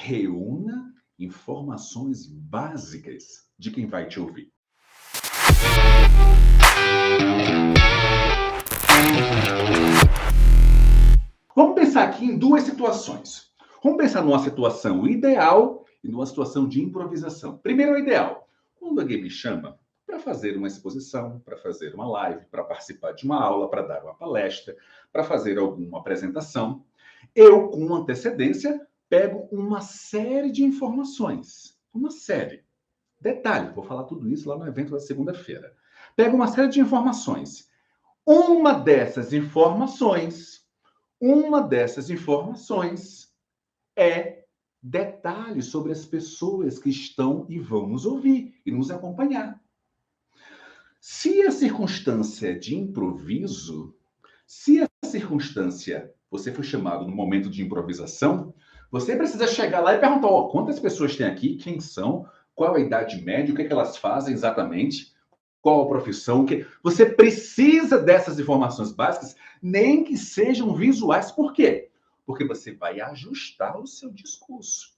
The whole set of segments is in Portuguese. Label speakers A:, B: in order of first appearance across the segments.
A: reúna informações básicas de quem vai te ouvir. Vamos pensar aqui em duas situações. Vamos pensar numa situação ideal e numa situação de improvisação. Primeiro, o ideal. Quando alguém me chama para fazer uma exposição, para fazer uma live, para participar de uma aula, para dar uma palestra, para fazer alguma apresentação, eu, com antecedência, pego uma série de informações. Uma série. Detalhe, vou falar tudo isso lá no evento da segunda-feira. Pego uma série de informações. Uma dessas informações é detalhes sobre as pessoas que estão e vão nos ouvir e nos acompanhar. Se a circunstância de improviso, se a circunstância você foi chamado no momento de improvisação, você precisa chegar lá e perguntar, quantas pessoas tem aqui, quem são, qual a idade média, o que é que elas fazem exatamente, qual a profissão. Você precisa dessas informações básicas, nem que sejam visuais. Por quê? Porque você vai ajustar o seu discurso.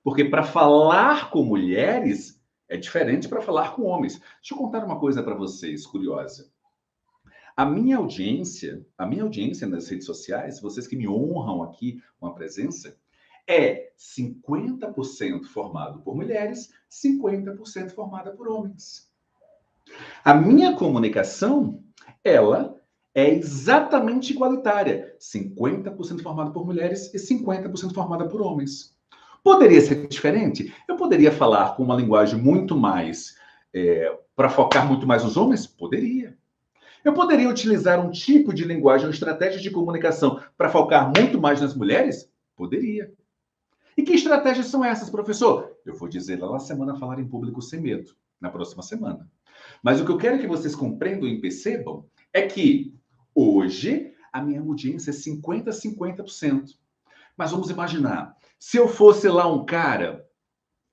A: Porque para falar com mulheres é diferente para falar com homens. Deixa eu contar uma coisa para vocês, curiosa. A minha audiência nas redes sociais, vocês que me honram aqui com a presença, é 50% formado por mulheres, 50% formada por homens. A minha comunicação, ela é exatamente igualitária. 50% formada por mulheres e 50% formada por homens. Poderia ser diferente? Eu poderia falar com uma linguagem muito mais... para focar muito mais nos homens? Poderia. Eu poderia utilizar um tipo de linguagem ou estratégia de comunicação para focar muito mais nas mulheres? Poderia. E que estratégias são essas, professor? Eu vou dizer lá na semana Falar em Público Sem Medo, na próxima semana. Mas o que eu quero que vocês compreendam e percebam é que hoje a minha audiência é 50%. Mas vamos imaginar, se eu fosse lá um cara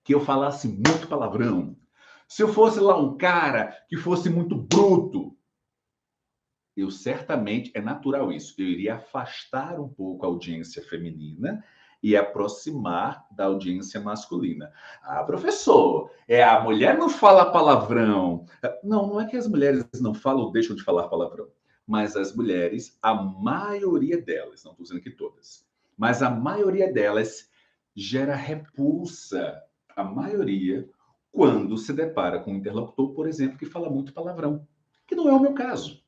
A: que eu falasse muito palavrão, se eu fosse lá um cara que fosse muito bruto, eu certamente, é natural isso, eu iria afastar um pouco a audiência feminina e aproximar da audiência masculina. Ah, professor, a mulher não fala palavrão. Não, não é que as mulheres não falam ou deixam de falar palavrão, mas as mulheres, a maioria delas, não estou dizendo que todas, mas a maioria delas gera repulsa, a maioria, quando se depara com um interlocutor, por exemplo, que fala muito palavrão, que não é o meu caso.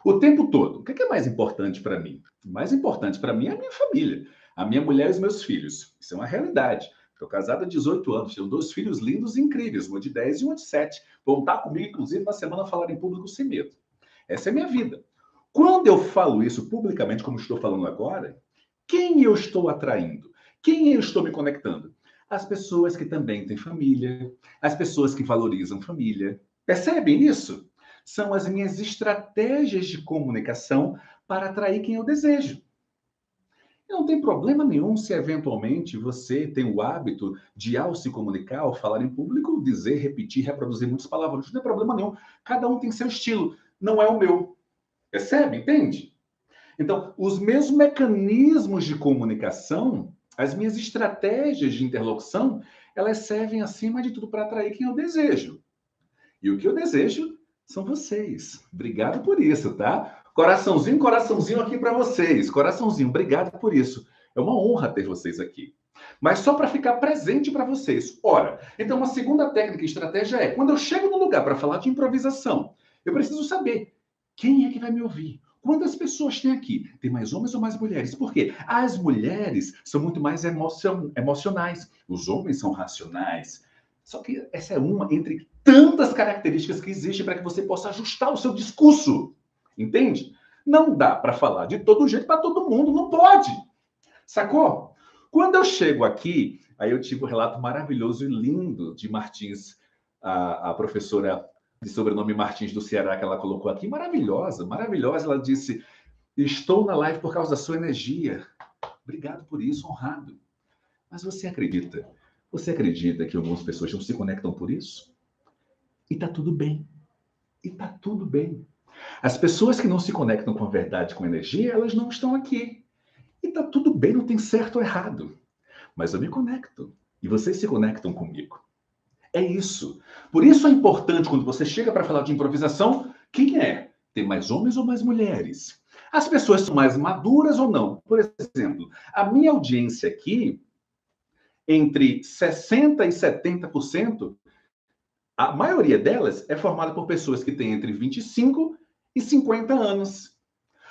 A: O tempo todo. O que é mais importante para mim? O mais importante para mim é a minha família, a minha mulher e os meus filhos. Isso é uma realidade. Estou casado há 18 anos, tenho 2 filhos lindos e incríveis, uma de 10 e uma de 7. Vão estar comigo, inclusive, na semana Falar em Público Sem Medo. Essa é a minha vida. Quando eu falo isso publicamente, como estou falando agora, quem eu estou atraindo? Quem eu estou me conectando? As pessoas que também têm família, as pessoas que valorizam família. Percebem isso? São as minhas estratégias de comunicação para atrair quem eu desejo. Não tem problema nenhum se eventualmente você tem o hábito de, ao se comunicar, ao falar em público, dizer, repetir, reproduzir muitas palavras. Não tem problema nenhum. Cada um tem seu estilo. Não é o meu. Percebe? Entende? Então, os meus mecanismos de comunicação, as minhas estratégias de interlocução, elas servem, acima de tudo, para atrair quem eu desejo. E o que eu desejo são vocês. Obrigado por isso, tá? Coraçãozinho aqui para vocês. Coraçãozinho, obrigado por isso. É uma honra ter vocês aqui. Mas só para ficar presente para vocês. Ora, então uma segunda técnica e estratégia é, quando eu chego no lugar para falar de improvisação, eu preciso saber quem é que vai me ouvir. Quantas pessoas tem aqui? Tem mais homens ou mais mulheres? Por quê? As mulheres são muito mais emocionais. Os homens são racionais. Só que essa é uma entre tantas características que existem para que você possa ajustar o seu discurso. Entende? Não dá para falar de todo jeito para todo mundo. Não pode. Sacou? Quando eu chego aqui, aí eu tive um relato maravilhoso e lindo de Martins, a professora de sobrenome Martins do Ceará, que ela colocou aqui. Maravilhosa, maravilhosa. Ela disse, estou na live por causa da sua energia. Obrigado por isso, honrado. Mas você acredita que algumas pessoas não se conectam por isso? E tá tudo bem. E tá tudo bem. As pessoas que não se conectam com a verdade, com a energia, elas não estão aqui. E tá tudo bem, não tem certo ou errado. mas eu me conecto. E vocês se conectam comigo. É isso. Por isso é importante, quando você chega para falar de improvisação, quem é? Tem mais homens ou mais mulheres? As pessoas são mais maduras ou não? Por exemplo, a minha audiência aqui, entre 60% e 70%, a maioria delas é formada por pessoas que têm entre 25 e 50 anos.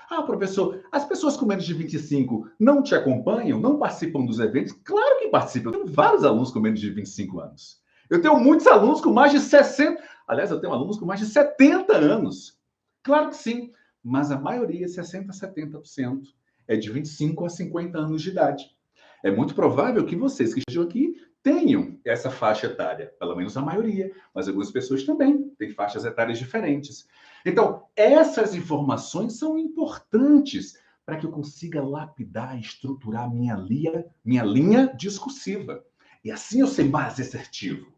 A: Ah, professor, as pessoas com menos de 25 não te acompanham, não participam dos eventos? Claro que participam. Eu tenho vários alunos com menos de 25 anos. Eu tenho muitos alunos com mais de 60. Aliás, eu tenho alunos com mais de 70 anos. Claro que sim, mas a maioria, 60% a 70%, é de 25 a 50 anos de idade. É muito provável que vocês que estejam aqui tenham essa faixa etária, pelo menos a maioria, mas algumas pessoas também têm faixas etárias diferentes. Então, essas informações são importantes para que eu consiga lapidar, estruturar minha linha discursiva. E assim eu ser mais assertivo.